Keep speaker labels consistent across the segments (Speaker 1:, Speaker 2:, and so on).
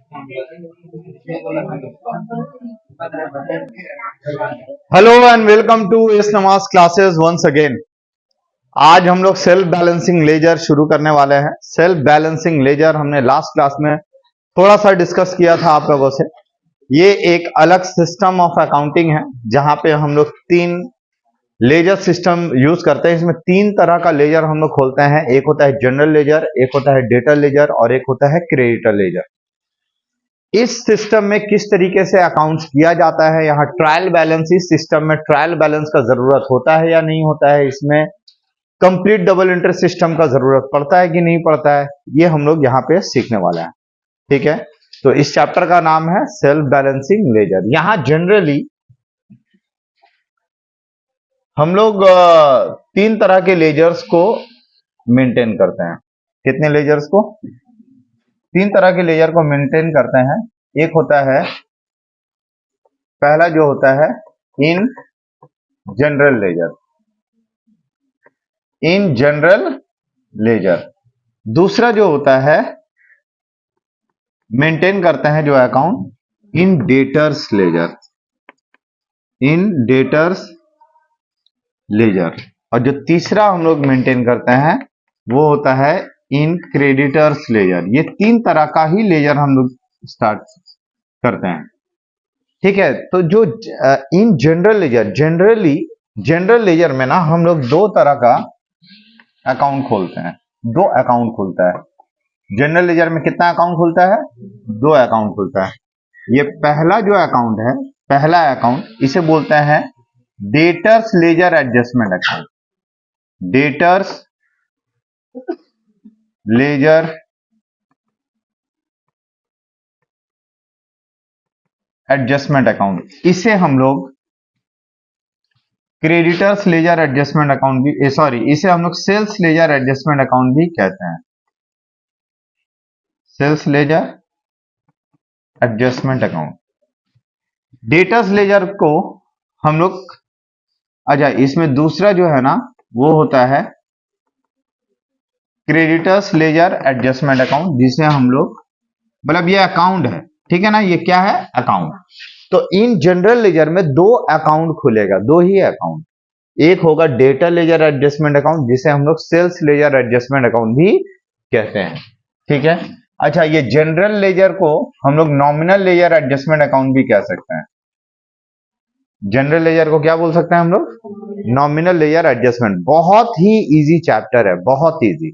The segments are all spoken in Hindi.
Speaker 1: हेलो एंड वेलकम टू एस नमाज क्लासेस वंस अगेन। आज हम लोग सेल्फ बैलेंसिंग लेजर शुरू करने वाले हैं। सेल्फ बैलेंसिंग लेजर हमने लास्ट क्लास में थोड़ा सा डिस्कस किया था आप लोगों से। ये एक अलग सिस्टम ऑफ अकाउंटिंग है जहां पे हम लोग तीन लेजर सिस्टम यूज करते हैं। इसमें तीन तरह का लेजर हम लोग खोलते हैं। एक होता है जनरल लेजर, एक होता है डेटर लेजर और एक होता है क्रेडिटर लेजर। इस सिस्टम में किस तरीके से अकाउंट्स किया जाता है, यहाँ ट्रायल बैलेंस, इस सिस्टम में ट्रायल बैलेंस का जरूरत होता है या नहीं होता है, इसमें कंप्लीट डबल इंटरेस्ट सिस्टम का जरूरत पड़ता है कि नहीं पड़ता है, ये हम लोग यहाँ पे सीखने वाले हैं। ठीक है, तो इस चैप्टर का नाम है सेल्फ बैलेंसिंग लेजर। यहाँ जनरली हम लोग तीन तरह के लेजर्स को मेंटेन करते हैं। कितने लेजर्स को? तीन तरह के लेजर को मेंटेन करते हैं। एक होता है, पहला जो होता है in general ledger, in general ledger. दूसरा जो होता है, मेंटेन करते हैं जो account in debtors ledger, in debtors ledger. और जो तीसरा हम लोग मेंटेन करते हैं वो होता है इन क्रेडिटर्स लेजर। ये तीन तरह का ही लेजर हम लोग स्टार्ट करते हैं। ठीक है, तो जो इन जनरल लेजर, जनरल लेजर में ना हम लोग दो तरह का अकाउंट खोलते हैं। दो अकाउंट खुलता है जनरल लेजर में। कितना अकाउंट खुलता है? दो अकाउंट खुलता है। ये पहला जो अकाउंट है, पहला अकाउंट, इसे बोलते हैं debtors ledger adjustment account. Debtors ledger adjustment account, इसे हम लोग क्रेडिटर्स लेजर एडजस्टमेंट अकाउंट भी, सॉरी, इसे हम लोग सेल्स लेजर एडजस्टमेंट अकाउंट भी कहते हैं। Sales ledger adjustment account. Debtors ledger को हम लोग, अच्छा, इसमें दूसरा जो है ना वो होता है क्रेडिटर्स लेजर एडजस्टमेंट अकाउंट, जिसे हम लोग, मतलब ये अकाउंट है, ठीक है ना, ये क्या है? अकाउंट। तो इन जनरल लेजर में दो अकाउंट खुलेगा, दो ही अकाउंट। एक होगा डेटर लेजर एडजस्टमेंट अकाउंट, जिसे हम लोग सेल्स लेजर एडजस्टमेंट अकाउंट भी कहते हैं। ठीक है, अच्छा, ये जनरल लेजर को हम लोग नॉमिनल लेजर एडजस्टमेंट अकाउंट भी कह सकते हैं। जनरल लेजर को क्या बोल सकते हैं हम लोग? Nominal ledger adjustment. बहुत ही इजी चैप्टर है, बहुत इजी।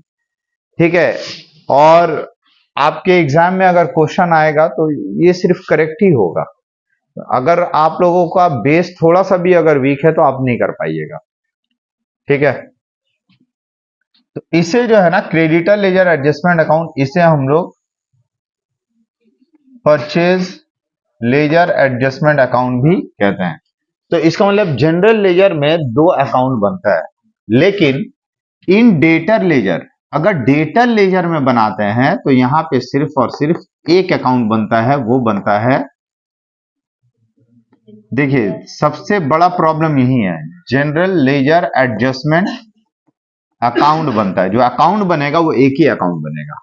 Speaker 1: ठीक है, और आपके एग्जाम में अगर क्वेश्चन आएगा तो ये सिर्फ करेक्ट ही होगा। अगर आप लोगों का बेस थोड़ा सा भी अगर वीक है तो आप नहीं कर पाइएगा। ठीक है, तो इसे जो है ना क्रेडिटर लेजर एडजस्टमेंट अकाउंट, इसे हम लोग परचेज लेजर एडजस्टमेंट अकाउंट भी कहते हैं। तो इसका मतलब जनरल लेजर में दो अकाउंट बनता है, लेकिन इन डेटर लेजर, अगर डेटर लेजर में बनाते हैं तो यहां पे सिर्फ और सिर्फ एक अकाउंट बनता है, वो बनता है, देखिए सबसे बड़ा प्रॉब्लम यही है, जनरल लेजर एडजस्टमेंट अकाउंट बनता है। जो अकाउंट बनेगा वो एक ही अकाउंट बनेगा।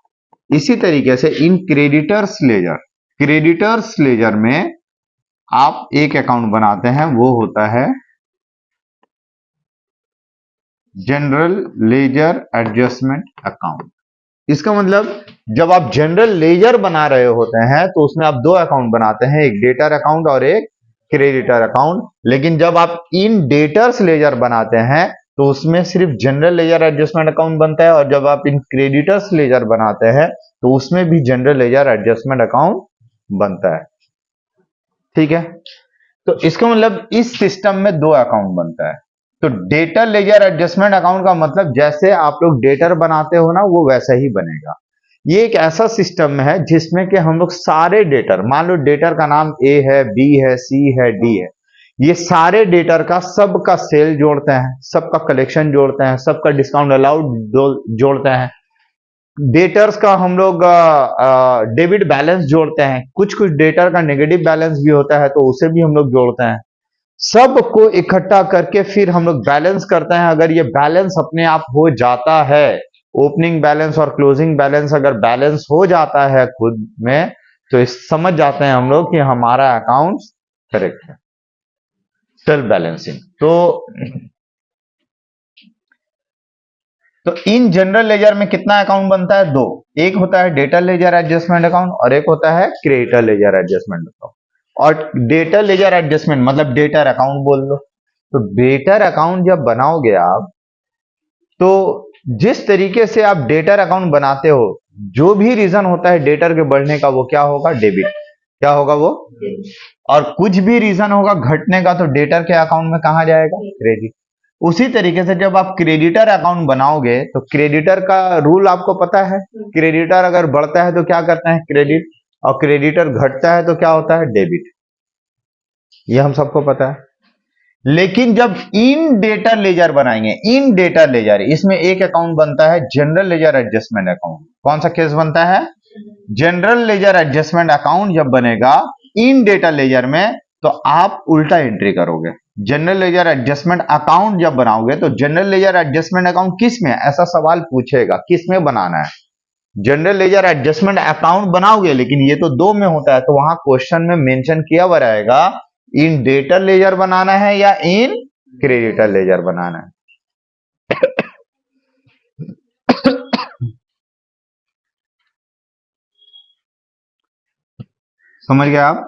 Speaker 1: इसी तरीके से in creditors ledger, creditors ledger में आप एक अकाउंट बनाते हैं, वो होता है जनरल लेजर एडजस्टमेंट अकाउंट। इसका मतलब जब आप जनरल लेजर बना रहे होते हैं तो उसमें आप दो अकाउंट बनाते हैं, एक डेटर अकाउंट और एक क्रेडिटर अकाउंट। लेकिन जब आप इन डेटर्स लेजर बनाते हैं तो उसमें सिर्फ जनरल लेजर एडजस्टमेंट अकाउंट बनता है, और जब आप इन क्रेडिटर्स लेजर बनाते हैं तो उसमें भी जनरल लेजर एडजस्टमेंट अकाउंट बनता है। ठीक है, तो इसका मतलब इस सिस्टम में दो अकाउंट बनता है। तो डेटर लेजर एडजस्टमेंट अकाउंट का मतलब जैसे आप लोग डेटर बनाते हो ना, वो वैसा ही बनेगा। ये एक ऐसा सिस्टम है जिसमें कि हम लोग सारे डेटर, मान लो डेटर का नाम ए है, बी है, सी है, डी है, ये सारे डेटर का सबका सेल जोड़ते हैं, सबका कलेक्शन जोड़ते हैं, सबका डिस्काउंट अलाउड जोड़ते हैं। डेटर्स का हम लोग डेबिट बैलेंस जोड़ते हैं, कुछ कुछ डेटर का नेगेटिव बैलेंस भी होता है तो उसे भी हम लोग जोड़ते हैं। सबको इकट्ठा करके फिर हम लोग बैलेंस करते हैं। अगर ये बैलेंस अपने आप हो जाता है, ओपनिंग बैलेंस और क्लोजिंग बैलेंस अगर बैलेंस हो जाता है खुद में, तो इस समझ जाते हैं हम लोग कि हमारा अकाउंट करेक्ट है। सेल्फ बैलेंसिंग तो इन जनरल लेजर में कितना अकाउंट बनता है? दो। एक होता है डेटर लेजर एडजस्टमेंट अकाउंट और एक होता है क्रेडिटर लेजर एडजस्टमेंट अकाउंट। और डेटर लेजर एडजस्टमेंट मतलब डेटर अकाउंट बोल लो। तो डेटर अकाउंट जब बनाओगे आप, तो जिस तरीके से आप डेटर अकाउंट बनाते हो, जो भी रीजन होता है डेटर के बढ़ने का, वो क्या होगा? डेबिट। क्या होगा वो? और कुछ भी रीजन होगा घटने का, तो डेटर के अकाउंट में कहा जाएगा? क्रेडिट। उसी तरीके से जब आप क्रेडिटर अकाउंट बनाओगे, तो क्रेडिटर का रूल आपको पता है। क्रेडिटर अगर बढ़ता है तो क्या करते हैं? क्रेडिट। और क्रेडिटर घटता है तो क्या होता है? डेबिट। ये हम सबको पता है। लेकिन जब इन डेटर लेजर बनाएंगे, इन डेटर लेजर, इसमें एक अकाउंट बनता है जनरल लेजर एडजस्टमेंट अकाउंट। कौन सा केस बनता है? जनरल लेजर एडजस्टमेंट अकाउंट जब बनेगा इन डेटा लेजर में, तो आप उल्टा एंट्री करोगे। जनरल लेजर एडजस्टमेंट अकाउंट जब बनाओगे, तो जनरल लेजर एडजस्टमेंट अकाउंट किस में, ऐसा सवाल पूछेगा, किस में बनाना है? जनरल लेजर एडजस्टमेंट अकाउंट बनाओगे, लेकिन ये तो दो में होता है, तो वहां क्वेश्चन में मेंशन किया हुआ रहेगा इन डेटर लेजर बनाना है या इन क्रेडिटर लेजर बनाना है। समझ गए आप?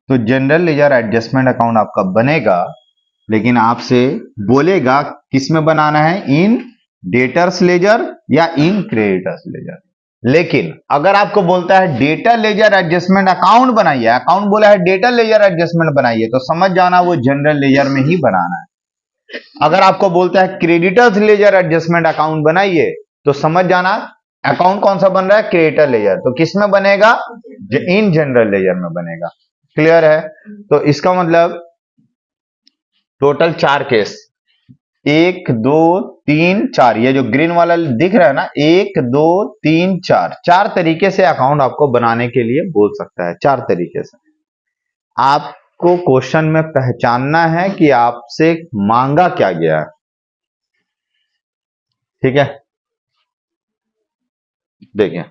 Speaker 1: तो जनरल लेजर एडजस्टमेंट अकाउंट आपका बनेगा, लेकिन आपसे बोलेगा किस में बनाना है, इन डेटर्स लेजर या इन क्रेडिटर्स लेजर। लेकिन अगर आपको बोलता है डेटा लेजर एडजस्टमेंट अकाउंट बनाइए, अकाउंट बोला है डेटा लेजर एडजस्टमेंट बनाइए, तो समझ जाना वो जनरल लेजर में ही बनाना है। अगर आपको बोलता है क्रेडिटर्स लेजर एडजस्टमेंट अकाउंट बनाइए, तो समझ जाना अकाउंट कौन सा बन रहा है? Creditor ledger. तो किस में बनेगा? इन जनरल लेजर में बनेगा। क्लियर है? तो इसका मतलब टोटल 4 केस, 1 2 3 4, ये जो ग्रीन वाला दिख रहा है ना, 1 2 3 4, 4 तरीके से अकाउंट आपको बनाने के लिए बोल सकता है। 4 तरीके से आपको क्वेश्चन में पहचानना है कि आपसे मांगा क्या गया है। ठीक है, देखिए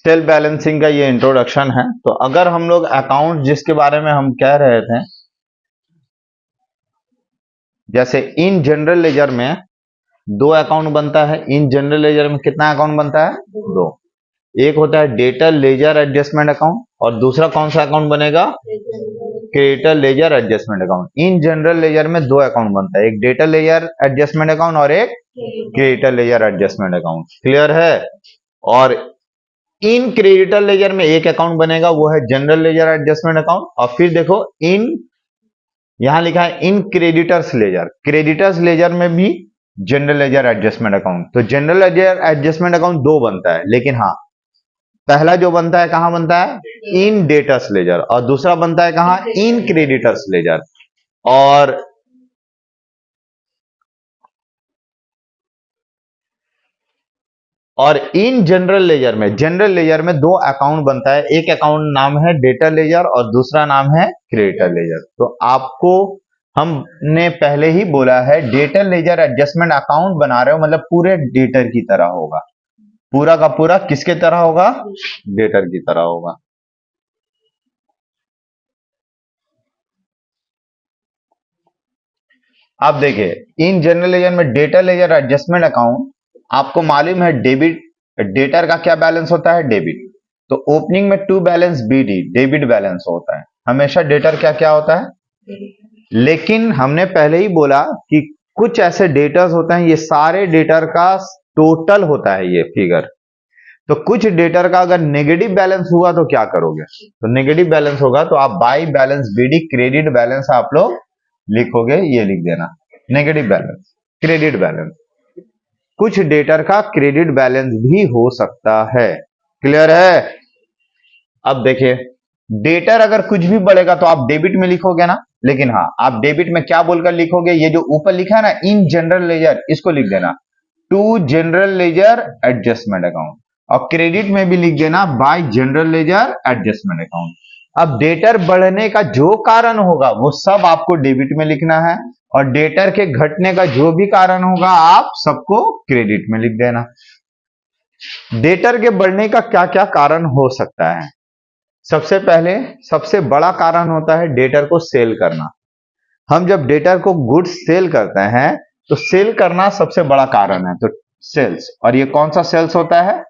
Speaker 1: सेल्फ बैलेंसिंग का ये इंट्रोडक्शन है। तो अगर हम लोग अकाउंट जिसके बारे में हम कह रहे थे, जैसे इन जनरल लेजर में 2 अकाउंट बनता है। इन जनरल लेजर में कितना अकाउंट बनता है? 2। एक होता है डेटर लेजर एडजस्टमेंट अकाउंट और दूसरा कौन सा अकाउंट बनेगा? Creditor ledger adjustment account. In general ledger में 2 अकाउंट बनता है, एक डेटर लेजर एडजस्टमेंट अकाउंट और एक creditor ledger adjustment account. Clear है? और इन क्रेडिटर लेजर में एक अकाउंट बनेगा, वो है जनरल लेजर एडजस्टमेंट अकाउंट। और फिर देखो इन, यहां लिखा है in creditors ledger, creditors ledger में भी जनरल लेजर एडजस्टमेंट अकाउंट। तो जनरल लेजर एडजस्टमेंट अकाउंट 2 बनता है, लेकिन हाँ, पहला जो बनता है कहां बनता है? इन डेटर्स लेजर, और दूसरा बनता है कहां? In creditors ledger. और इन जनरल लेजर में 2 अकाउंट बनता है, एक अकाउंट नाम है डेटर लेजर और दूसरा नाम है क्रेडिटर लेजर। तो आपको हमने पहले ही बोला है डेटर लेजर एडजस्टमेंट अकाउंट बना रहे हो मतलब पूरे डेटर की तरह होगा, पूरा का पूरा किसके तरह होगा? डेटर की तरह होगा। आप देखिए इन जनरल लेजर में डेटर लेजर एडजस्टमेंट अकाउंट, आपको मालूम है डेबिट, डेटर का क्या बैलेंस होता है? डेबिट। तो ओपनिंग में to balance BD, debit balance होता है हमेशा। डेटर क्या क्या होता है? लेकिन हमने पहले ही बोला कि कुछ ऐसे डेटर्स होते हैं, ये सारे डेटर का टोटल होता है ये फिगर। तो कुछ डेटर का अगर नेगेटिव बैलेंस हुआ तो क्या करोगे? तो नेगेटिव बैलेंस होगा तो आप by balance BD credit balance आप लोग लिखोगे, ये लिख देना नेगेटिव बैलेंस, क्रेडिट बैलेंस। कुछ डेटर का क्रेडिट बैलेंस भी हो सकता है। क्लियर है? अब देखिए डेटर अगर कुछ भी बढ़ेगा तो आप डेबिट में लिखोगे ना, लेकिन हाँ, आप डेबिट में क्या बोलकर लिखोगे? ये जो ऊपर लिखा है ना इन जनरल लेजर, इसको लिख देना to general ledger adjustment account. और क्रेडिट में भी लिख देना by general ledger adjustment account. अब डेटर बढ़ने का जो कारण होगा वो सब आपको डेबिट में लिखना है, और डेटर के घटने का जो भी कारण होगा आप सबको क्रेडिट में लिख देना। डेटर के बढ़ने का क्या क्या कारण हो सकता है? सबसे पहले सबसे बड़ा कारण होता है डेटर को सेल करना। हम जब डेटर को गुड्स सेल करते हैं तो सेल करना सबसे बड़ा कारण है, तो सेल्स। और ये कौन सा सेल्स होता है?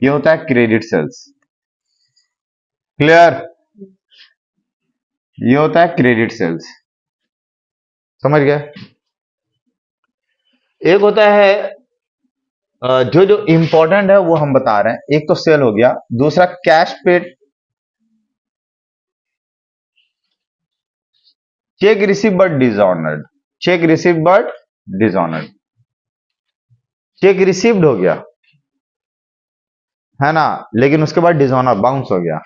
Speaker 1: ये होता है क्रेडिट सेल्स। क्लियर? ये होता है क्रेडिट सेल्स। समझ गए? एक होता है जो जो इंपॉर्टेंट है वो हम बता रहे हैं। एक तो सेल हो गया, दूसरा cash paid, check receive but dishonoured. Check receive but dishonoured, check received हो गया है ना, लेकिन उसके बाद डिसऑनर बाउंस हो गया।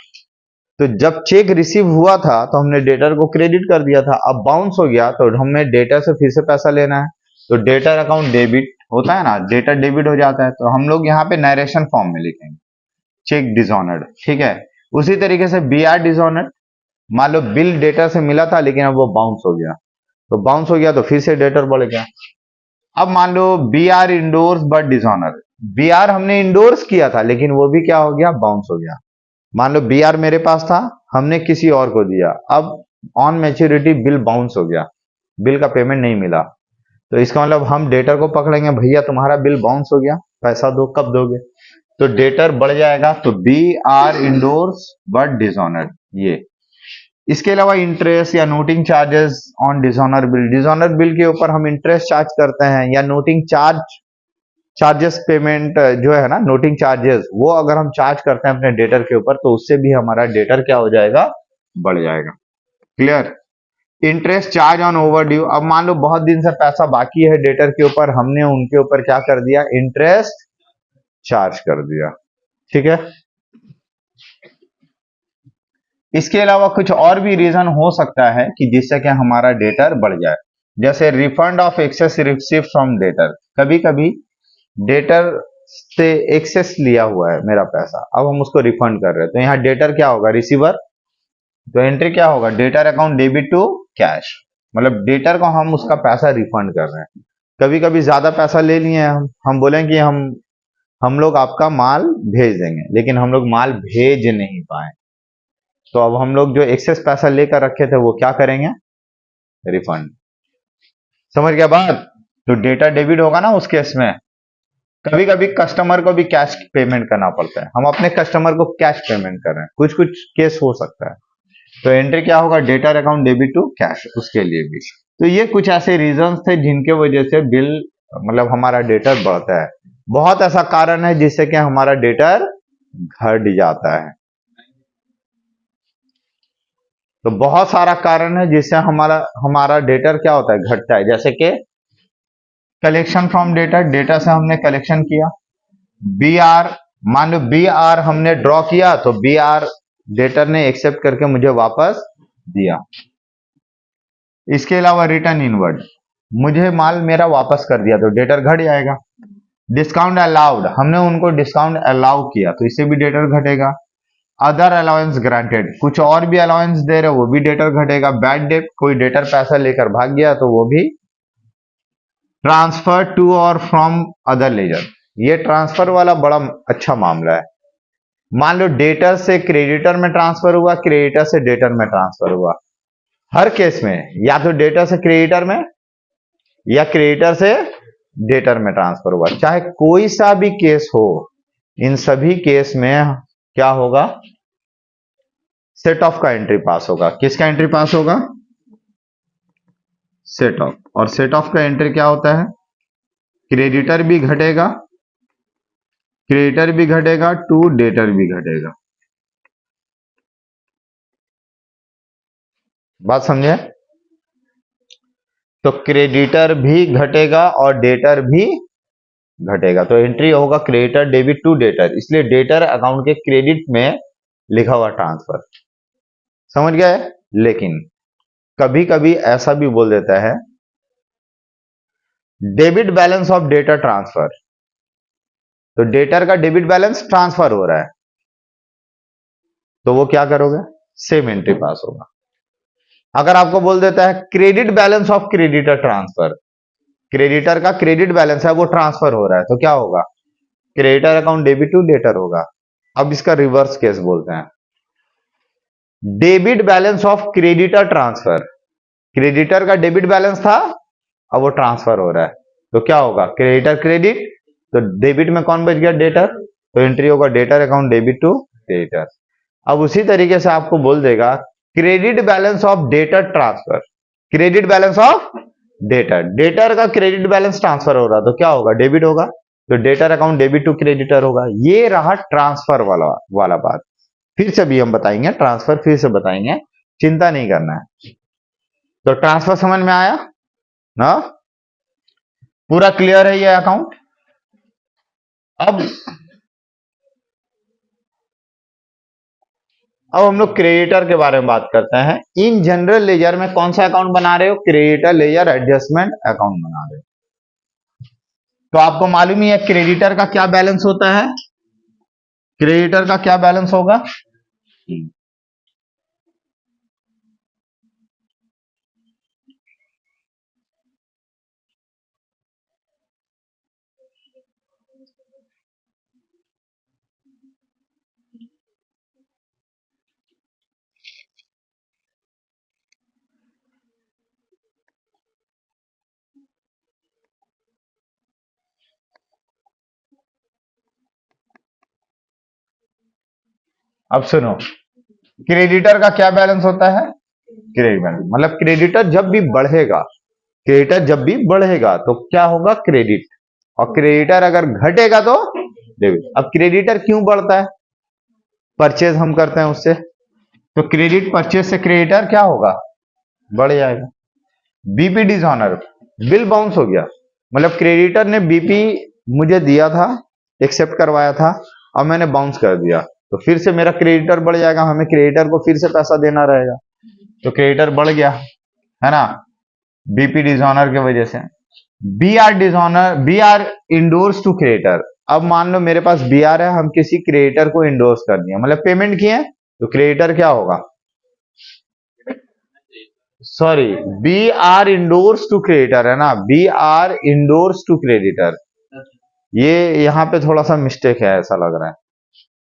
Speaker 1: तो जब चेक रिसीव हुआ था तो हमने डेटर को क्रेडिट कर दिया था, अब बाउंस हो गया तो हमें डेटर से फिर से पैसा लेना है, तो डेटर अकाउंट डेबिट होता है ना, डेटर डेबिट हो जाता है। तो हम लोग यहाँ पे नरेशन फॉर्म में लिखेंगे चेक डिसऑनर्ड, ठीक है। उसी तरीके से बी आर डिसऑनर्ड, मान लो बिल डेटर से मिला था लेकिन अब वो बाउंस हो गया, तो बाउंस हो गया तो फिर से डेटर बढ़ गया। अब मान लो B R endorse but dishonour, B R हमने इंडोर्स किया था लेकिन वो भी क्या हो गया? बाउंस हो गया। मान लो बी आर मेरे पास था, हमने किसी और को दिया, अब ऑन मैच्योरिटी बिल बाउंस हो गया, बिल का पेमेंट नहीं मिला, तो इसका मतलब हम डेटर को पकड़ेंगे, भैया तुम्हारा बिल बाउंस हो गया, पैसा दो, कब दोगे? तो डेटर बढ़ जाएगा, तो B R endorse but dishonoured ये। इसके अलावा इंटरेस्ट या noting charges on dishonour bill, dishonour bill के ऊपर हम इंटरेस्ट चार्ज करते हैं, या नोटिंग चार्जेस पेमेंट जो है ना, नोटिंग चार्जेस, वो अगर हम चार्ज करते हैं अपने डेटर के ऊपर तो उससे भी हमारा डेटर क्या हो जाएगा? बढ़ जाएगा। Clear? Interest charge on over due, अब मान लो बहुत दिन से पैसा बाकी है डेटर के ऊपर, हमने उनके ऊपर क्या कर दिया? इंटरेस्ट चार्ज कर दिया, ठीक है। इसके अलावा कुछ और भी रीजन हो सकता है कि जिससे कि हमारा डेटर बढ़ जाए, जैसे refund of excess receive from debtor. कभी कभी डेटर से एक्सेस लिया हुआ है मेरा पैसा, अब हम उसको रिफंड कर रहे हैं, तो यहाँ डेटर क्या होगा? रिसीवर। तो एंट्री क्या होगा? Debtor account debit to cash, मतलब डेटर को हम उसका पैसा रिफंड कर रहे हैं। कभी कभी ज्यादा पैसा ले लिए हैं, हम बोलें कि हम लोग आपका माल भेज देंगे, लेकिन हम लोग माल भेज नहीं पाए, तो अब हम लोग जो एक्सेस पैसा लेकर रखे थे वो क्या करेंगे? रिफंड। समझ गया बात? तो डेटा डेबिट होगा ना उस केस में। कभी कभी कस्टमर को भी कैश पेमेंट करना पड़ता है, हम अपने कस्टमर को कैश पेमेंट कर रहे हैं, कुछ कुछ केस हो सकता है, तो एंट्री क्या होगा? Debtor account debit to cash, उसके लिए भी। तो ये कुछ ऐसे रीजंस थे जिनके वजह से बिल मतलब हमारा डेटर बढ़ता है। बहुत ऐसा कारण है जिससे कि हमारा डेटर घट जाता है, तो बहुत सारा कारण है जिससे हमारा डेटर क्या होता है? घटता है। जैसे कि कलेक्शन फ्रॉम डेटर, डेटा से हमने कलेक्शन किया। बी आर, मान लो बी आर हमने ड्रॉ किया तो बी आर डेटर ने एक्सेप्ट करके मुझे वापस दिया। इसके अलावा रिटर्न इनवर्ड, मुझे माल मेरा वापस कर दिया तो डेटर घट जाएगा। डिस्काउंट अलाउड, हमने उनको डिस्काउंट अलाउ किया तो इससे भी डेटर घटेगा। अदर अलाउंस ग्रांटेड, कुछ और भी अलाउंस दे रहे वो भी डेटर घटेगा। बैड डेट, कोई डेटर पैसा लेकर भाग गया तो वो भी। ट्रांसफर टू और फ्रॉम अदर लेजर, ये ट्रांसफर वाला बड़ा अच्छा मामला है। मान लो डेटर से क्रेडिटर में ट्रांसफर हुआ, क्रेडिटर से डेटर में ट्रांसफर हुआ, हर केस में या तो डेटर से क्रेडिटर में या क्रेडिटर से डेटर में ट्रांसफर हुआ, चाहे कोई सा भी केस हो, इन सभी केस में क्या होगा? सेट ऑफ का एंट्री पास होगा। किसका एंट्री पास होगा? Set of. और सेट ऑफ का एंट्री क्या होता है? क्रेडिटर भी घटेगा, क्रेडिटर भी घटेगा, टू डेटर भी घटेगा। बात समझे? तो क्रेडिटर भी घटेगा और डेटर भी घटेगा, तो एंट्री होगा क्रेडिटर डेबिट टू डेटर, इसलिए डेटर अकाउंट के क्रेडिट में लिखा हुआ ट्रांसफर। समझ गए? लेकिन कभी कभी ऐसा भी बोल देता है debit balance of data transfer, तो डेटर का डेबिट बैलेंस ट्रांसफर हो रहा है, तो वो क्या करोगे? सेम एंट्री पास होगा। अगर आपको बोल देता है credit balance of creditor transfer, creditor का क्रेडिट बैलेंस है वो ट्रांसफर हो रहा है, तो क्या होगा? Creditor account debit to debtor होगा। अब इसका रिवर्स केस बोलते हैं, debit balance of creditor transfer, creditor का डेबिट बैलेंस था, अब वो ट्रांसफर हो रहा है, तो क्या होगा? क्रेडिटर क्रेडिट, तो डेबिट में कौन बच गया? डेटर, तो एंट्री होगा debtor account debit to creditor. अब उसी तरीके से आपको बोल देगा credit balance of debtor transfer, credit balance of debtor, debtor का क्रेडिट बैलेंस ट्रांसफर हो रहा, तो क्या होगा? डेबिट होगा, तो debtor account debit to creditor होगा। ये रहा ट्रांसफर वाला बात। फिर से भी हम बताएंगे, ट्रांसफर फिर से बताएंगे, चिंता नहीं करना है। तो ट्रांसफर समझ में आया ना? पूरा क्लियर है ये अकाउंट? अब हम लोग क्रेडिटर के बारे में बात करते हैं। इन जनरल लेजर में कौन सा अकाउंट बना रहे हो? क्रेडिटर लेजर एडजस्टमेंट अकाउंट बना रहे हो। तो आपको मालूम ही है क्रेडिटर का क्या बैलेंस होता है, क्रेडिटर का क्या बैलेंस होगा? अब सुनो, क्रेडिटर का क्या बैलेंस होता है? क्रेडिट बैलेंस मतलब क्रेडिटर जब भी बढ़ेगा, क्रेडिटर जब भी बढ़ेगा तो क्या होगा? क्रेडिट, और क्रेडिटर अगर घटेगा तो डेबिट। अब क्रेडिटर क्यों बढ़ता है? परचेज हम करते हैं उससे, तो क्रेडिट परचेज से क्रेडिटर क्या होगा? बढ़ जाएगा। बीपी डिसऑनर, बिल बाउंस हो गया, मतलब क्रेडिटर ने बीपी मुझे दिया था, एक्सेप्ट करवाया था, अब मैंने बाउंस कर दिया, तो फिर से मेरा क्रेडिटर बढ़ जाएगा, हमें क्रेडिटर को फिर से पैसा देना रहेगा, तो क्रेडिटर बढ़ गया, है ना? बीपी डिसऑनर की वजह से। B R dishonour, B R endorsed to creditor, अब मान लो मेरे पास बी आर है, हम किसी क्रेडिटर को इंडोर्स कर दिया, मतलब पेमेंट किए, तो क्रेडिटर क्या होगा? Sorry, B R endorsed to creditor है ना, B R endorsed to creditor, ये यहां पे थोड़ा सा मिस्टेक है, ऐसा लग रहा है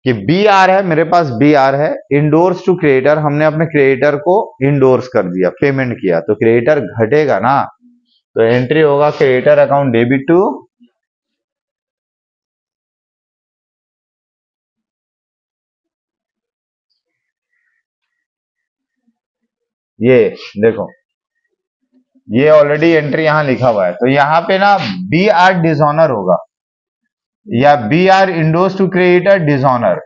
Speaker 1: कि बी आर है, मेरे पास बी आर है, इंडोर्स टू क्रेडिटर, हमने अपने क्रेडिटर को इंडोर्स कर दिया, पेमेंट किया, तो क्रेडिटर घटेगा ना, तो एंट्री होगा क्रेडिटर अकाउंट डेबिट टू, ये देखो, ये ऑलरेडी एंट्री यहां लिखा हुआ है, तो यहां पे ना बी आर डिसऑनर होगा, या B R endorsed to creditor dishonour,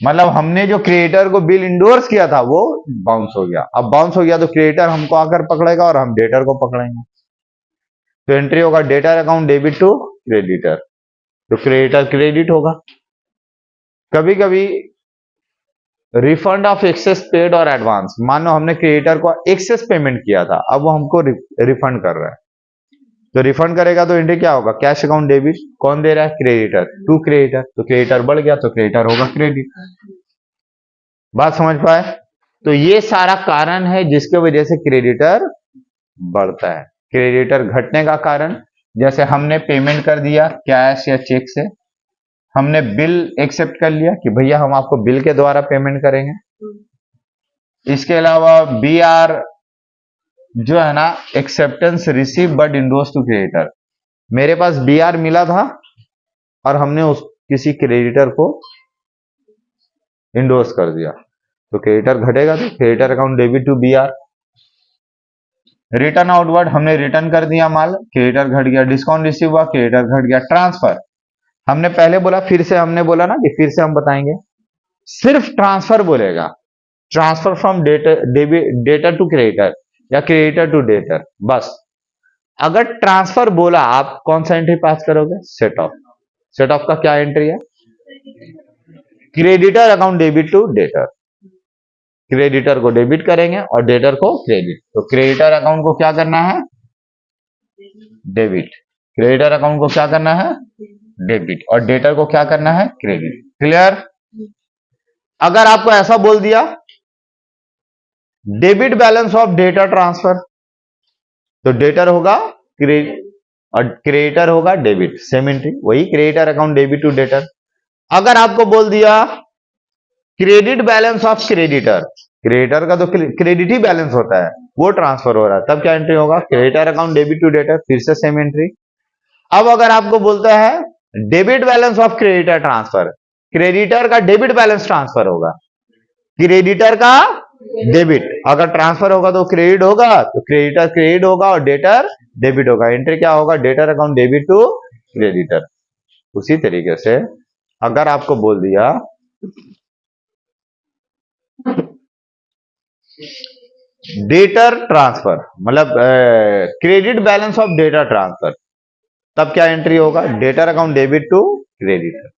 Speaker 1: मतलब हमने जो क्रिएटर को बिल इंडोर्स किया था वो बाउंस हो गया, अब बाउंस हो गया तो क्रिएटर हमको आकर पकड़ेगा और हम डेटर को पकड़ेंगे, तो एंट्री होगा debtor account debit to creditor, तो क्रेडिटर क्रेडिट होगा। कभी कभी रिफंड ऑफ एक्सेस पेड और एडवांस, मानो हमने क्रिएटर को एक्सेस पेमेंट किया था, अब वो हमको रिफंड कर रहा है, तो रिफंड करेगा तो एंट्री क्या होगा? कैश अकाउंट डेबिट, कौन दे रहा है? क्रेडिटर टू क्रेडिटर, तो क्रेडिटर बढ़ गया तो क्रेडिटर होगा क्रेडिट। बात समझ पाए? तो ये सारा कारण है जिसके वजह से क्रेडिटर बढ़ता है। क्रेडिटर घटने का कारण, जैसे हमने पेमेंट कर दिया कैश या चेक से, हमने बिल एक्सेप्ट कर लिया कि भैया हम आपको बिल के द्वारा पेमेंट करेंगे, इसके अलावा बी आर जो है ना, acceptance receive but endorsed to creditor, मेरे पास बी आर मिला था और हमने उस किसी क्रेडिटर को इंडोर्स कर दिया, तो क्रेडिटर घटेगा, तो creditor account debit to B R. Return outward, हमने रिटर्न कर दिया माल, क्रेडिटर घट गया, डिस्काउंट रिसीव हुआ, क्रेडिटर घट गया। ट्रांसफर, हमने पहले बोला, फिर से हमने बोला ना कि फिर से हम बताएंगे, सिर्फ ट्रांसफर बोलेगा, transfer from debtor to creditor या क्रेडिटर टू डेटर, बस। अगर ट्रांसफर बोला, आप कौन सा एंट्री पास करोगे? सेट ऑफ, सेट ऑफ का क्या एंट्री है? Creditor account debit to debtor, creditor को डेबिट करेंगे और डेटर को क्रेडिट, तो क्रेडिटर अकाउंट को क्या करना है? डेबिट, क्रेडिटर अकाउंट को क्या करना है? डेबिट और डेटर को क्या करना है, क्रेडिट। क्लियर? अगर आपको ऐसा बोल दिया debit balance of data transfer, तो डेटर होगा क्रेडिट और क्रेडिटर होगा डेबिट, सेम एंट्री, वही creditor account debit to debtor. अगर आपको बोल दिया credit balance of creditor, creditor का तो क्रेडिट ही बैलेंस होता है, वो ट्रांसफर हो रहा है, तब क्या एंट्री होगा, creditor account debit to debtor, फिर से सेम एंट्री। अब अगर आपको बोलता है debit balance of creditor transfer, creditor का डेबिट बैलेंस ट्रांसफर होगा, क्रेडिटर का डेबिट, अगर ट्रांसफर होगा तो क्रेडिट होगा, तो क्रेडिटर क्रेडिट होगा और डेटर डेबिट होगा, एंट्री क्या होगा, debtor account debit to creditor. उसी तरीके से अगर आपको बोल दिया डेटर ट्रांसफर, मतलब credit balance of data transfer, तब क्या एंट्री होगा, debtor account debit to creditor.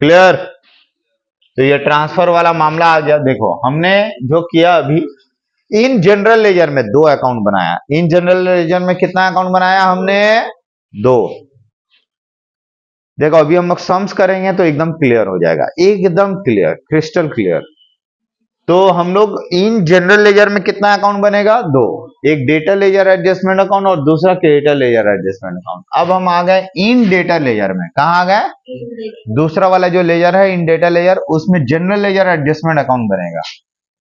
Speaker 1: Clear? तो ये ट्रांसफर वाला मामला आ गया। देखो हमने जो किया अभी, इन जनरल लेजर में दो अकाउंट बनाया, इन जनरल लेजर में कितना अकाउंट बनाया हमने, दो। देखो अभी हम लोग सम्स करेंगे तो एकदम क्लियर हो जाएगा, एकदम क्लियर, क्रिस्टल क्लियर। तो हम लोग इन जनरल लेजर में कितना अकाउंट बनेगा, दो, एक डेटा लेजर एडजस्टमेंट अकाउंट और दूसरा क्रेडिटर लेजर एडजस्टमेंट अकाउंट। अब हम आ गए इन डेटा लेजर में, कहा आ गए, दूसरा वाला जो लेजर है इन डेटा लेजर, उसमें जनरल लेजर एडजस्टमेंट अकाउंट बनेगा।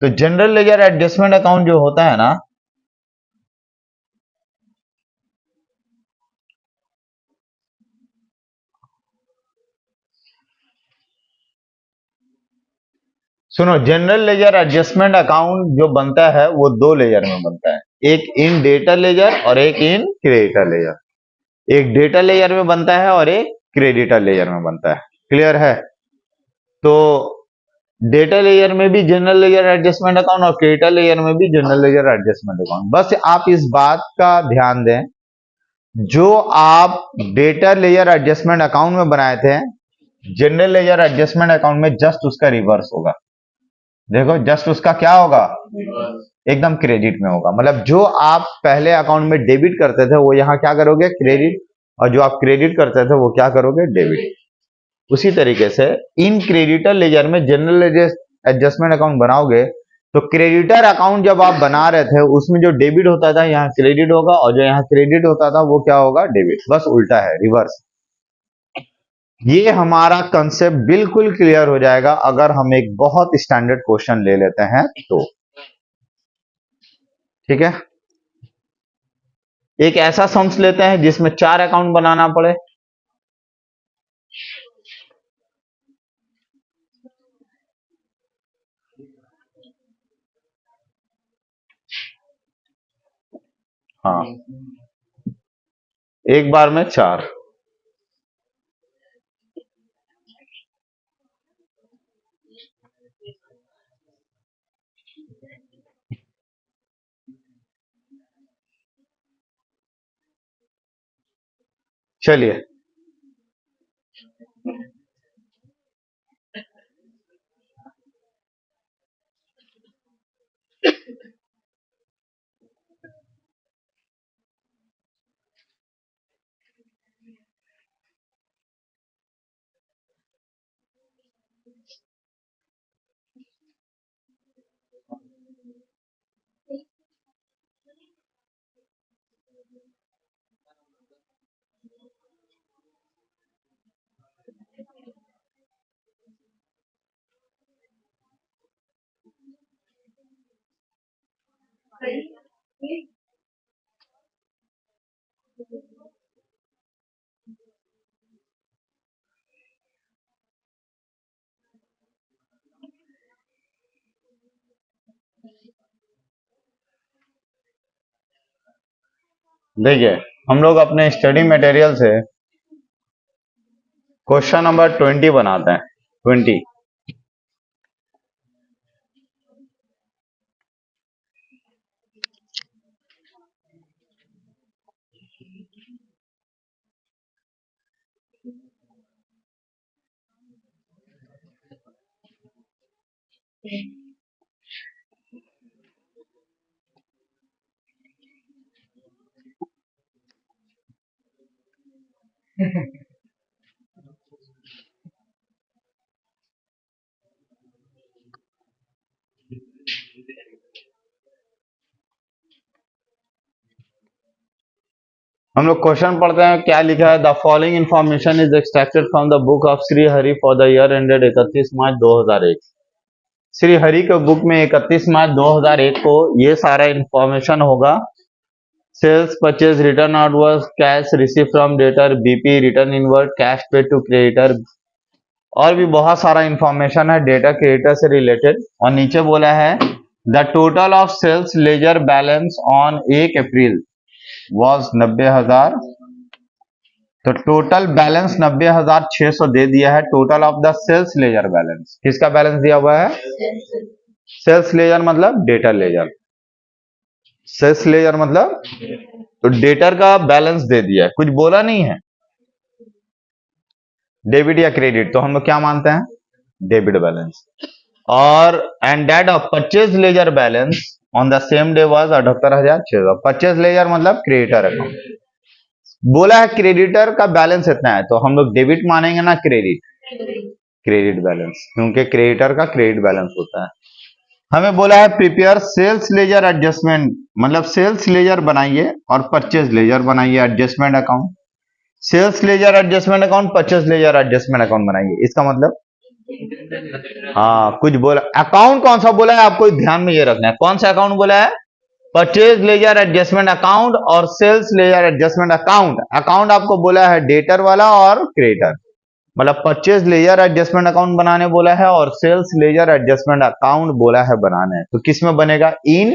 Speaker 1: तो जनरल लेजर एडजस्टमेंट अकाउंट जो होता है ना, सुनो, जनरल लेजर एडजस्टमेंट अकाउंट जो बनता है वो दो लेजर में बनता है, एक इन डेटा लेजर और एक इन क्रेडिटर लेजर। एक डेटा लेयर में बनता है और एक क्रेडिटर लेयर में बनता है। क्लियर है? तो डेटा लेयर में भी जनरल लेयर एडजस्टमेंट अकाउंट और क्रेडिटर लेयर में भी जनरल लेयर एडजस्टमेंट अकाउंट। बस आप इस बात का ध्यान दें, जो आप डेटा लेयर एडजस्टमेंट अकाउंट में बनाए थे, जनरल लेयर एडजस्टमेंट अकाउंट में जस्ट उसका रिवर्स होगा। देखो जस्ट उसका क्या होगा, एकदम क्रेडिट में होगा। मतलब जो आप पहले अकाउंट में डेबिट करते थे वो यहाँ क्या करोगे, क्रेडिट, और जो आप क्रेडिट करते थे वो क्या करोगे, डेबिट। उसी तरीके से इन क्रेडिटर लेजर में जनरल एडजस्टमेंट अकाउंट बनाओगे तो क्रेडिटर अकाउंट जब आप बना रहे थे उसमें जो डेबिट होता था यहाँ क्रेडिट होगा, और जो यहाँ क्रेडिट होता था वो क्या होगा, डेबिट। बस उल्टा है, रिवर्स। ये हमारा कंसेप्ट बिल्कुल क्लियर हो जाएगा अगर हम एक बहुत स्टैंडर्ड क्वेश्चन ले लेते हैं तो। ठीक है, एक ऐसा सम्स लेते हैं जिसमें 4 अकाउंट बनाना पड़े। हाँ, एक बार में 4। चलिए, देखिए हम लोग अपने स्टडी मटेरियल से क्वेश्चन नंबर 20 बनाते हैं। 20, हम लोग क्वेश्चन पढ़ते हैं, क्या लिखा है, the following information is extracted from the book of Shri Hari for the year ended 31 मार्च 2001। श्री हरि के बुक में 31 मार्च 2001 को ये सारा इंफॉर्मेशन होगा। Sales purchase return outward, cash receive from debtor, BP return inward, cash paid to creditor, और भी बहुत सारा इंफॉर्मेशन है डेटा क्रेडिटर से रिलेटेड। और नीचे बोला है the total of sales ledger balance on 1 April was 90,000। तो टोटल बैलेंस 90,600 दे दिया है। Total of the sales ledger balance, किसका बैलेंस दिया हुआ है? सेल्स लेजर मतलब डेटर लेजर। सेल्स लेजर मतलब तो डेटर का बैलेंस दे दिया है, कुछ बोला नहीं है। डेबिट या क्रेडिट, तो हम लोग क्या मानते हैं? Debit balance. और end date of purchase ledger balance on the same day was 78,600। Purchase ledger मतलब क्रेडिटर अकाउंट। बोला है क्रेडिटर का बैलेंस इतना है, तो हम लोग डेबिट मानेंगे ना क्रेडिट? क्रेडिट बैलेंस, क्योंकि क्रेडिटर का क्रेडिट बैलेंस होता है। हमें बोला है प्रिपेयर सेल्स लेजर एडजस्टमेंट, मतलब सेल्स लेजर बनाइए और परचेज लेजर बनाइए adjustment account. Sales ledger adjustment account, purchase ledger adjustment account बनाइए। इसका मतलब हाँ, कुछ बोला। अकाउंट कौन सा बोला है आपको ध्यान में ये रखना है, कौन सा अकाउंट बोला है? परचेज लेजर एडजस्टमेंट अकाउंट और sales ledger adjustment account. Account आपको बोला है डेटर वाला और क्रेडिटर, मतलब परचेज लेजर एडजस्टमेंट अकाउंट बनाने बोला है और सेल्स लेजर एडजस्टमेंट अकाउंट बोला है बनाना है। तो किस में बनेगा? इन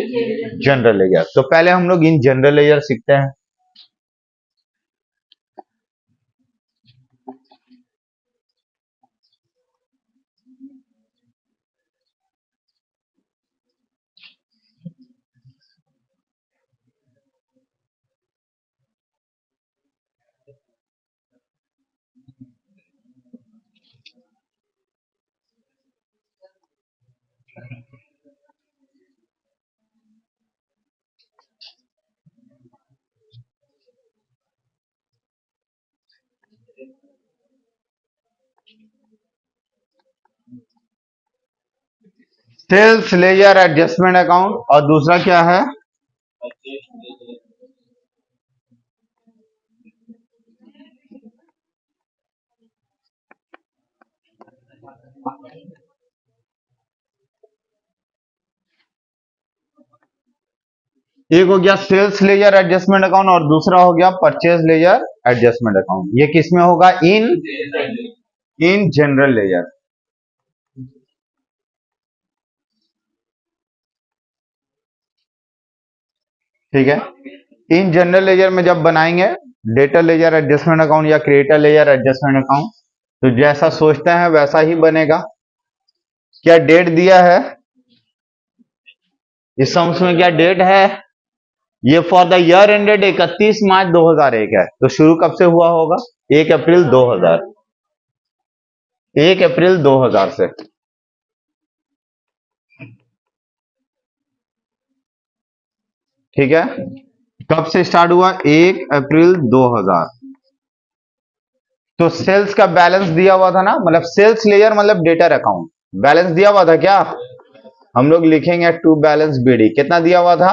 Speaker 1: जनरल लेजर। तो पहले हम लोग इन जनरल लेजर सीखते हैं। सेल्स लेजर एडजस्टमेंट अकाउंट और दूसरा क्या है? एक हो गया सेल्स लेजर एडजस्टमेंट अकाउंट और दूसरा हो गया परचेज लेजर एडजस्टमेंट अकाउंट। ये किस में होगा? इन जनरल लेजर। ठीक है, इन जनरल लेजर में जब बनाएंगे डेटर लेजर एडजस्टमेंट अकाउंट या क्रेडिटर लेजर एडजस्टमेंट अकाउंट, तो जैसा सोचते हैं वैसा ही बनेगा। क्या डेट दिया है इस सम्स में? क्या डेट है? ये फॉर द ईयर एंडेड 31 मार्च 2001 है, तो शुरू कब से हुआ होगा? 1 अप्रैल 2000, 1 अप्रैल 2000 से। ठीक है, कब से स्टार्ट हुआ? 1 अप्रैल 2000। तो सेल्स का बैलेंस दिया हुआ था ना, मतलब सेल्स लेजर मतलब डेटर अकाउंट, बैलेंस दिया हुआ था क्या? हम लोग लिखेंगे टू बैलेंस बीडी, कितना दिया हुआ था?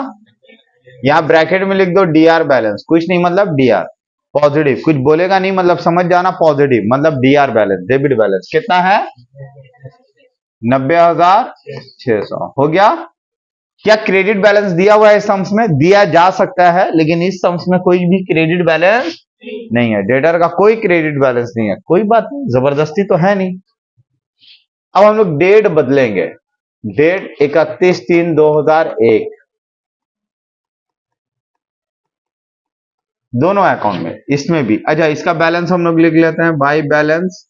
Speaker 1: यहां ब्रैकेट में लिख दो डीआर बैलेंस, कुछ नहीं मतलब डीआर पॉजिटिव, कुछ बोलेगा नहीं मतलब समझ जाना पॉजिटिव मतलब डीआर बैलेंस, डेबिट बैलेंस कितना है? 90,600 हो गया। क्या क्रेडिट बैलेंस दिया हुआ है इस सम्स में? दिया जा सकता है, लेकिन इस सम्स में कोई भी क्रेडिट बैलेंस नहीं है, डेटर का कोई क्रेडिट बैलेंस नहीं है। कोई बात नहीं, जबरदस्ती तो है नहीं। अब हम लोग डेट बदलेंगे, डेट 31/3/2001 दोनों अकाउंट में, इसमें भी। अच्छा, इसका बैलेंस हम लोग लिख लेते हैं by balance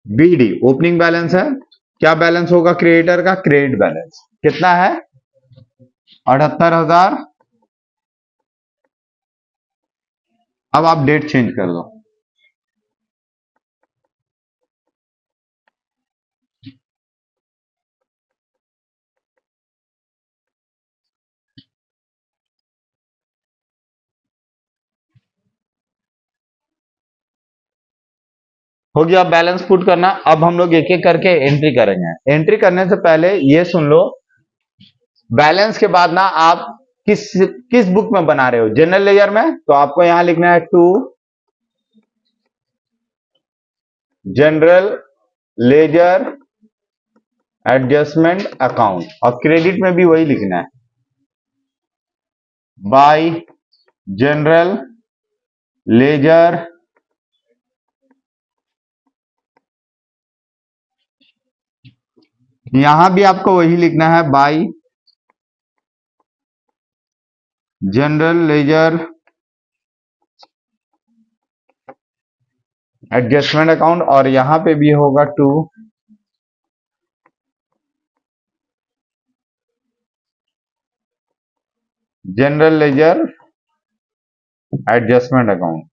Speaker 1: BD. Opening balance है, क्या बैलेंस होगा क्रेडिटर का? क्रेडिट बैलेंस कितना है? 78,000। अब आप डेट चेंज कर दो, हो गया बैलेंस पुट करना। अब हम लोग एक एक करके एंट्री करेंगे। एंट्री करने से पहले ये सुन लो, बैलेंस के बाद ना आप किस किस बुक में बना रहे हो, जनरल लेजर में, तो आपको यहां लिखना है to general ledger adjustment account, और क्रेडिट में भी वही लिखना है, बाय जनरल लेजर यहां भी आपको वही लिखना है, by general ledger adjustment account, और यहां पे भी होगा to general ledger adjustment account.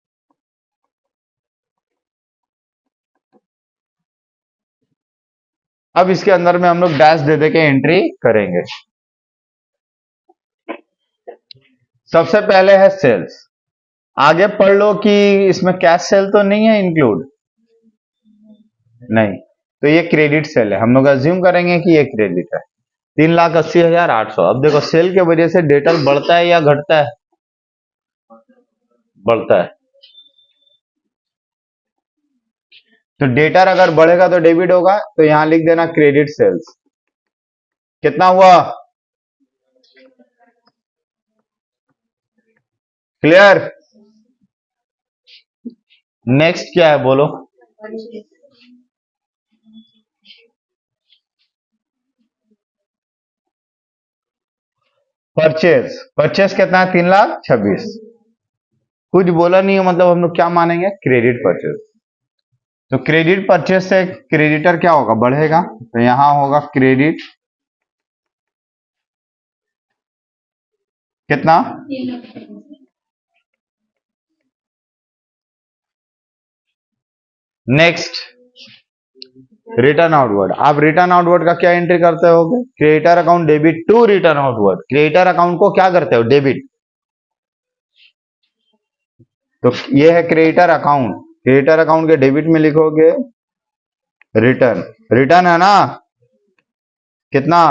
Speaker 1: अब इसके अंदर में हम लोग डैश दे दे के एंट्री करेंगे। सबसे पहले है सेल्स, आगे पढ़ लो कि इसमें कैश सेल तो नहीं है इंक्लूड, नहीं, तो ये क्रेडिट सेल है, हम लोग अज्यूम करेंगे कि ये क्रेडिट है, 3,80,800। अब देखो सेल के वजह से डेटर बढ़ता है या घटता है, बढ़ता है, तो डेटर अगर बढ़ेगा तो डेबिट होगा, तो यहां लिख देना क्रेडिट सेल्स। कितना हुआ, क्लियर? नेक्स्ट क्या है बोलो, परचेज। परचेज कितना है, 3,26,000। कुछ बोला नहीं है, मतलब हम लोग क्या मानेंगे, क्रेडिट परचेज। तो क्रेडिट परचेज से क्रेडिटर क्या होगा, बढ़ेगा, तो यहां होगा क्रेडिट कितना, नेक्स्ट रिटर्न आउटवर्ड। आप रिटर्न आउटवर्ड का क्या एंट्री करते होगे, creditor account debit to return outward, creditor account को क्या करते हो, डेबिट, तो ये है क्रेडिटर अकाउंट, क्रेडिटर अकाउंट के डेबिट में लिखोगे रिटर्न, रिटर्न है ना, कितना,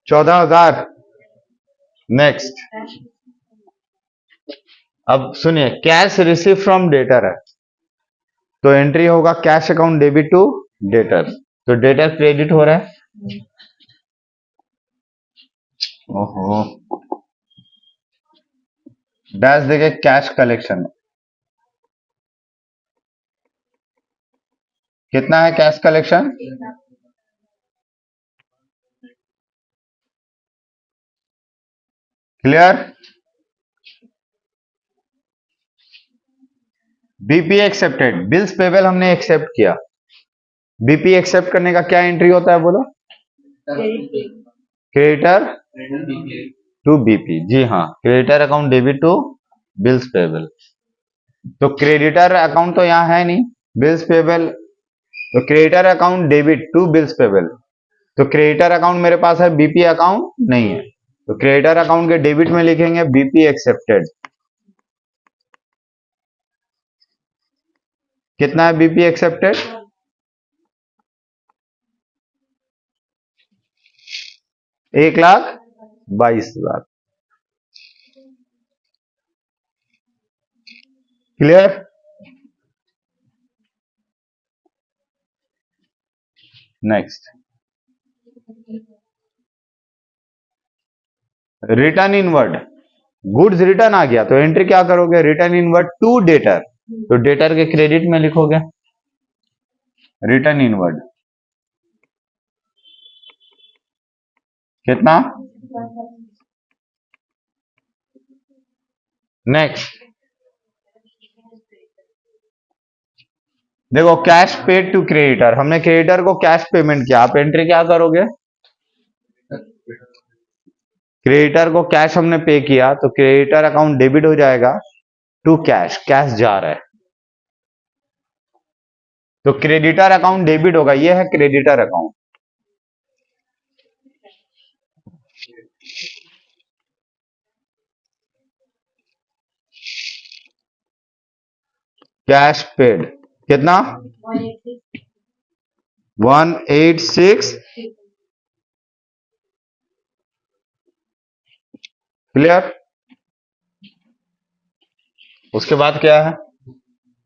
Speaker 1: 14,000। नेक्स्ट, अब सुनिए, कैश रिसीव फ्रॉम डेटर है, तो एंट्री होगा cash account debit to debtor, तो डेटर क्रेडिट हो रहा है, ओहो, डैश देके कैश कलेक्शन, कितना है cash collection, clear? BP accepted, bills payable हमने एक्सेप्ट किया, बीपी एक्सेप्ट करने का क्या एंट्री होता है बोलो, क्रेडिटर टू बीपी, जी हाँ, creditor account debit to bills payable, तो क्रेडिटर अकाउंट तो यहां है नहीं, बिल्स पेबल, तो creditor account debit to bills payable, तो क्रेडिटर अकाउंट मेरे पास है, बीपी अकाउंट नहीं है, तो क्रेडिटर अकाउंट के डेबिट में लिखेंगे बीपी एक्सेप्टेड, कितना है BP accepted, 1,22,000, clear? Next, return inward, goods return आ गया, तो एंट्री क्या करोगे, रिटर्न इनवर्ड टू डेटर, तो डेटर के क्रेडिट में लिखोगे रिटर्न इनवर्ड, कितना, नेक्स्ट, देखो कैश पेड टू क्रेडिटर, हमने क्रेडिटर को कैश पेमेंट किया, आप एंट्री क्या करोगे, क्रेडिटर को कैश हमने पे किया, तो क्रेडिटर अकाउंट डेबिट हो जाएगा टू कैश, कैश जा रहा है, तो क्रेडिटर अकाउंट डेबिट होगा, ये है क्रेडिटर अकाउंट, कैश पेड कितना, 186 क्लियर। उसके बाद क्या है,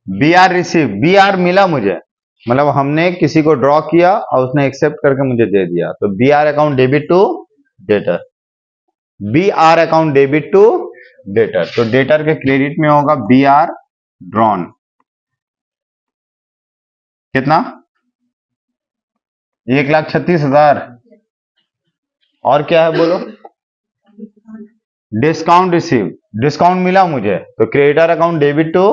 Speaker 1: B R receive, B R मिला मुझे, मतलब हमने किसी को ड्रॉ किया और उसने एक्सेप्ट करके मुझे दे दिया, तो B R account debit to debtor, B R account debit to debtor, तो डेटर के क्रेडिट में होगा बी आर ड्रॉन, कितना 1,36,000। और क्या है बोलो, डिस्काउंट रिसीव, डिस्काउंट मिला मुझे, तो creditor account debit to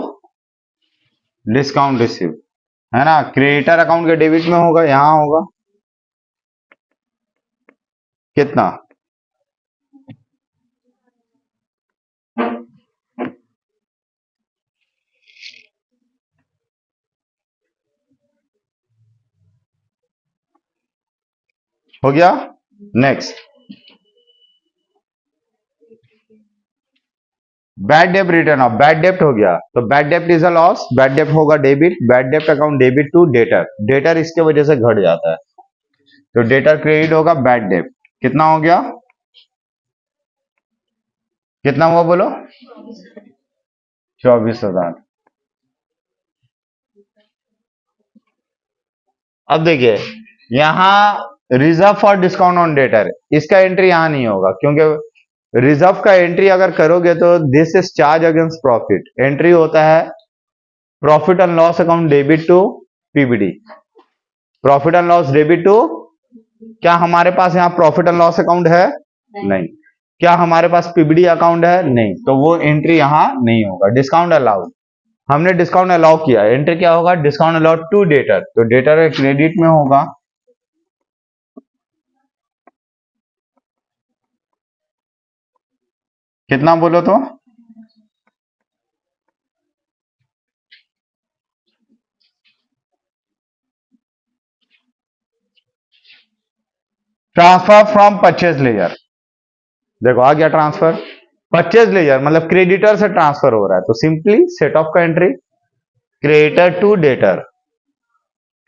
Speaker 1: discount receive, है ना, क्रेडिटर अकाउंट के डेबिट में होगा, यहां होगा कितना, हो गया। नेक्स्ट, बैड डेप्ट रिटर्न ऑफ, बैड डेप्ट हो गया, तो बैड डेप्ट इज अ लॉस, बैड डेप्ट होगा डेबिट, बैड डेप्ट account debit to debtor, debtor इसके वजह से घट जाता है, तो डेटर क्रेडिट होगा बैड डेप्ट, कितना हो गया, कितना हुआ बोलो, 24,000। अब देखिए यहां reserve for discount on debtor, इसका एंट्री यहां नहीं होगा, क्योंकि रिजर्व का एंट्री अगर करोगे तो this is charge against profit, entry होता है profit and loss account debit to PBD, profit and loss debit to, क्या हमारे पास यहाँ प्रॉफिट एंड लॉस अकाउंट है, नहीं। क्या हमारे पास पीबीडी अकाउंट है, नहीं, तो वो एंट्री यहां नहीं होगा। डिस्काउंट अलाउड, हमने डिस्काउंट अलाउ किया, एंट्री क्या होगा, डिस्काउंट अलाउड टू डेटर, तो डेटर के क्रेडिट में होगा, कितना बोलो तो, ट्रांसफर फ्रॉम परचेज लेजर, देखो आ गया ट्रांसफर, परचेज लेजर मतलब क्रेडिटर से ट्रांसफर हो रहा है, तो सिंपली सेट ऑफ का entry creditor to debtor,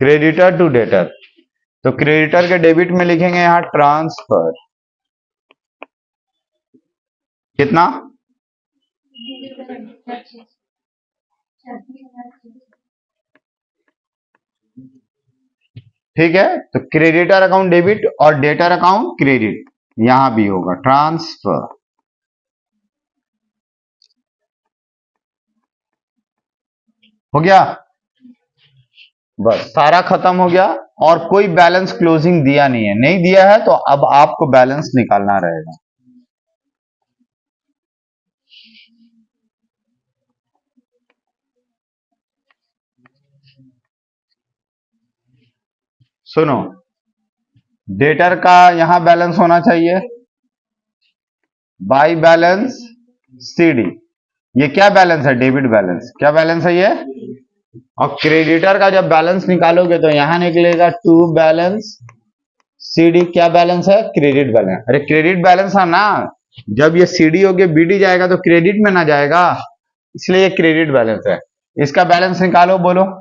Speaker 1: creditor to debtor, तो क्रेडिटर के डेबिट में लिखेंगे यहां ट्रांसफर, कितना, ठीक है, तो क्रेडिटर अकाउंट डेबिट और डेटर अकाउंट क्रेडिट, यहां भी होगा ट्रांसफर, हो गया, बस सारा खत्म हो गया, और कोई बैलेंस क्लोजिंग दिया नहीं है, नहीं दिया है तो अब आपको बैलेंस निकालना रहेगा। सुनो, डेटर का यहां बैलेंस होना चाहिए बाई बैलेंस सीडी, ये क्या बैलेंस है, डेबिट बैलेंस, क्या बैलेंस है ये, और क्रेडिटर का जब बैलेंस निकालोगे तो यहां निकलेगा टू बैलेंस सीडी, क्या बैलेंस है, क्रेडिट बैलेंस, अरे क्रेडिट बैलेंस है ना, जब ये सीडी हो गया बीडी जाएगा तो क्रेडिट में ना जाएगा, इसलिए ये क्रेडिट बैलेंस है, इसका बैलेंस निकालो बोलो,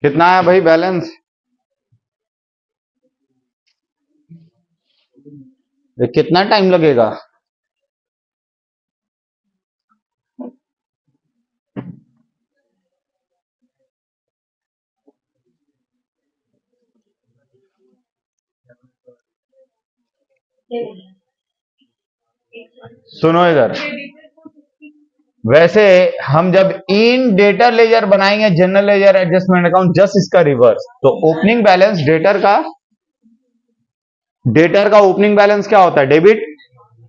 Speaker 1: कितना है भाई बैलेंस, ये कितना टाइम लगेगा, सुनो इधर, वैसे हम जब इन डेटर लेजर बनाएंगे general ledger adjustment account, just इसका रिवर्स, तो ओपनिंग बैलेंस डेटर का ओपनिंग बैलेंस क्या होता है? डेबिट।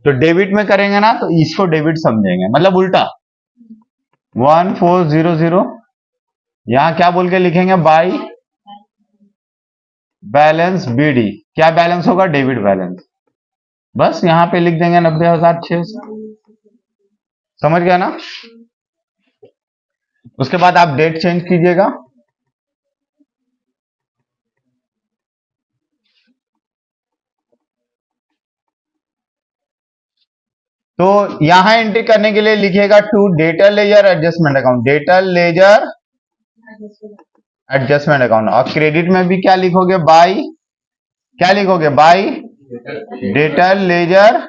Speaker 1: तो डेबिट में करेंगे ना तो इसको डेबिट समझेंगे, मतलब उल्टा 1400, यहां क्या बोल के लिखेंगे? By balance BD. क्या बैलेंस होगा? Debit balance. बस यहां पे लिख देंगे 90,600। समझ गया ना? उसके बाद आप डेट चेंज कीजिएगा। तो यहां एंट्री करने के लिए लिखिएगा to debtor ledger adjustment account, debtor ledger adjustment account. और क्रेडिट में भी क्या लिखोगे? बाई, क्या लिखोगे? By debtor ledger.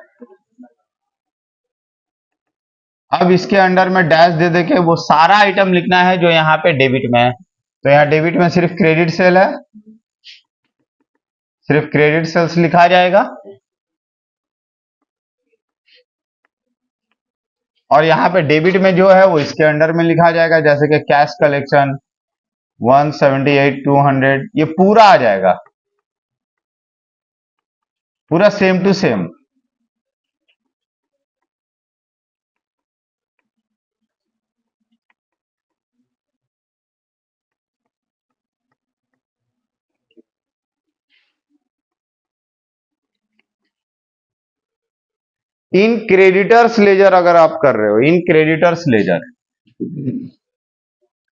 Speaker 1: अब इसके अंडर में डैश दे दे के वो सारा आइटम लिखना है जो यहाँ पे डेबिट में है। तो यहाँ डेबिट में सिर्फ क्रेडिट सेल है, सिर्फ क्रेडिट सेल्स लिखा जाएगा। और यहाँ पे डेबिट में जो है वो इसके अंडर में लिखा जाएगा, जैसे कि कैश कलेक्शन 178,200, ये पूरा आ जाएगा, पूरा सेम टू सेम। इन क्रेडिटर्स लेजर अगर आप कर रहे हो, इन क्रेडिटर्स लेजर,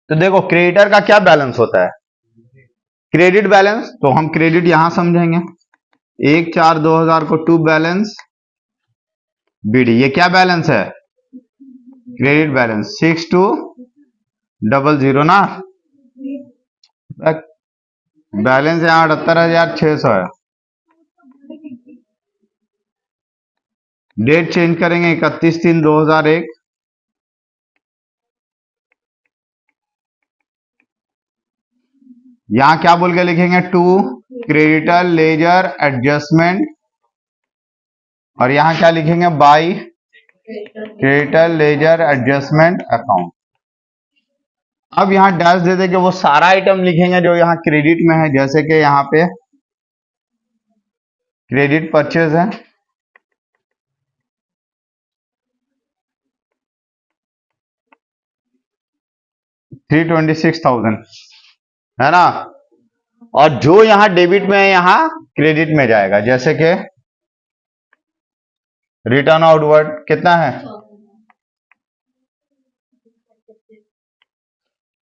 Speaker 1: तो देखो क्रेडिटर का क्या बैलेंस होता है? Credit balance. तो हम क्रेडिट यहां समझेंगे, 1/4/2000 को टू बैलेंस बीडी, ये क्या बैलेंस है? Credit balance. 6200 ना, बैलेंस यहां 78,600 है। डेट चेंज करेंगे 31/3/2001। यहां क्या बोल के लिखेंगे? To creditor ledger adjustment. और यहां क्या लिखेंगे? By creditor ledger adjustment account. अब यहां डैश दे दे के वो सारा आइटम लिखेंगे जो यहां क्रेडिट में है, जैसे कि यहां पे क्रेडिट परचेज है, $326,000 है ना। और जो यहां डेबिट में है यहां क्रेडिट में जाएगा, जैसे कि रिटर्न आउटवर्ड कितना है?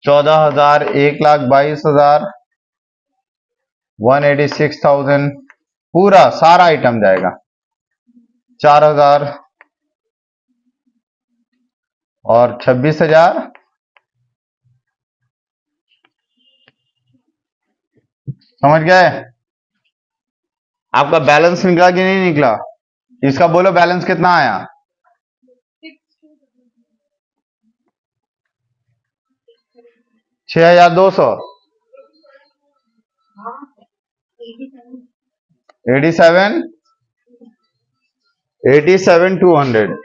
Speaker 1: 14,000, 1,22,000, 186,000, पूरा सारा आइटम जाएगा। 4,000 और 26,000। समझ गए? आपका बैलेंस निकला कि नहीं निकला? इसका बोलो बैलेंस कितना आया? 6,200, 87,200।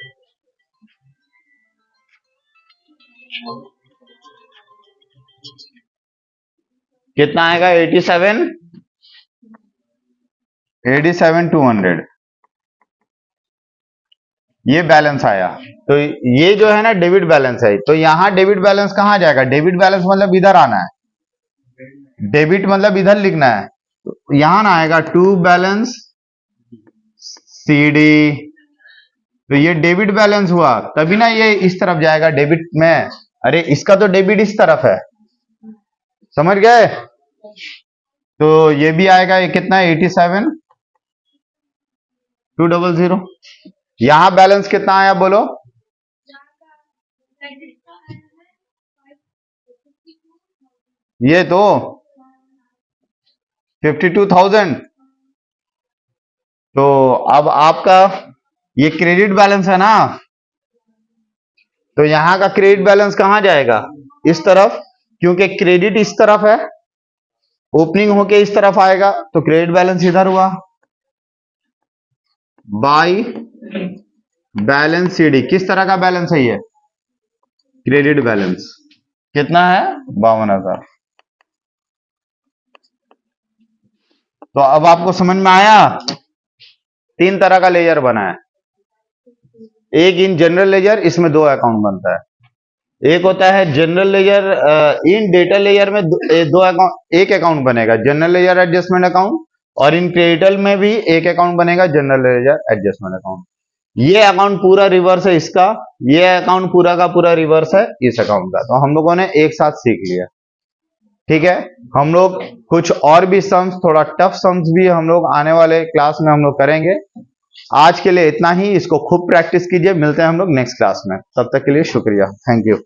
Speaker 1: कितना आएगा? 87,200। ये बैलेंस आया। तो ये जो है ना डेबिट बैलेंस है। तो यहां डेबिट बैलेंस कहां जाएगा? डेबिट बैलेंस मतलब इधर आना है, डेबिट मतलब इधर लिखना है। तो यहां ना आएगा टू बैलेंस सीडी। तो ये डेबिट बैलेंस हुआ, तभी ना ये इस तरफ जाएगा डेबिट में। अरे इसका तो डेबिट इस तरफ है, समझ गए? तो ये भी आएगा, ये कितना है? 87,200। यहां बैलेंस कितना आया बोलो? ये तो 52,000। तो अब आपका ये क्रेडिट बैलेंस है ना, तो यहां का क्रेडिट बैलेंस कहां जाएगा? इस तरफ, क्योंकि क्रेडिट इस तरफ है, ओपनिंग होके इस तरफ आएगा, तो क्रेडिट बैलेंस इधर हुआ। By balance CD. किस तरह का बैलेंस है ये? Credit balance. कितना है? 52,000। तो अब आपको समझ में आया? 3 तरह का लेजर बना है। एक इन जनरल लेजर, इसमें 2 अकाउंट बनता है। एक होता है जनरल लेजर, इन डेटा लेजर में दो अकाउंट, एक अकाउंट बनेगा जनरल लेजर एडजस्टमेंट अकाउंट, और इन क्रेडिटल में भी एक अकाउंट बनेगा जनरल लेजर एडजस्टमेंट अकाउंट। ये अकाउंट पूरा रिवर्स है इसका, ये अकाउंट पूरा का पूरा रिवर्स है इस अकाउंट का। तो हम लोगों ने एक साथ सीख लिया। ठीक है, हम लोग कुछ और भी सम्स, थोड़ा टफ सम्स भी हम लोग आने वाले क्लास में हम लोग करेंगे। आज के लिए इतना ही, इसको खूब प्रैक्टिस कीजिए। मिलते हैं हम लोग नेक्स्ट क्लास में, तब तक के लिए शुक्रिया, थैंक यू।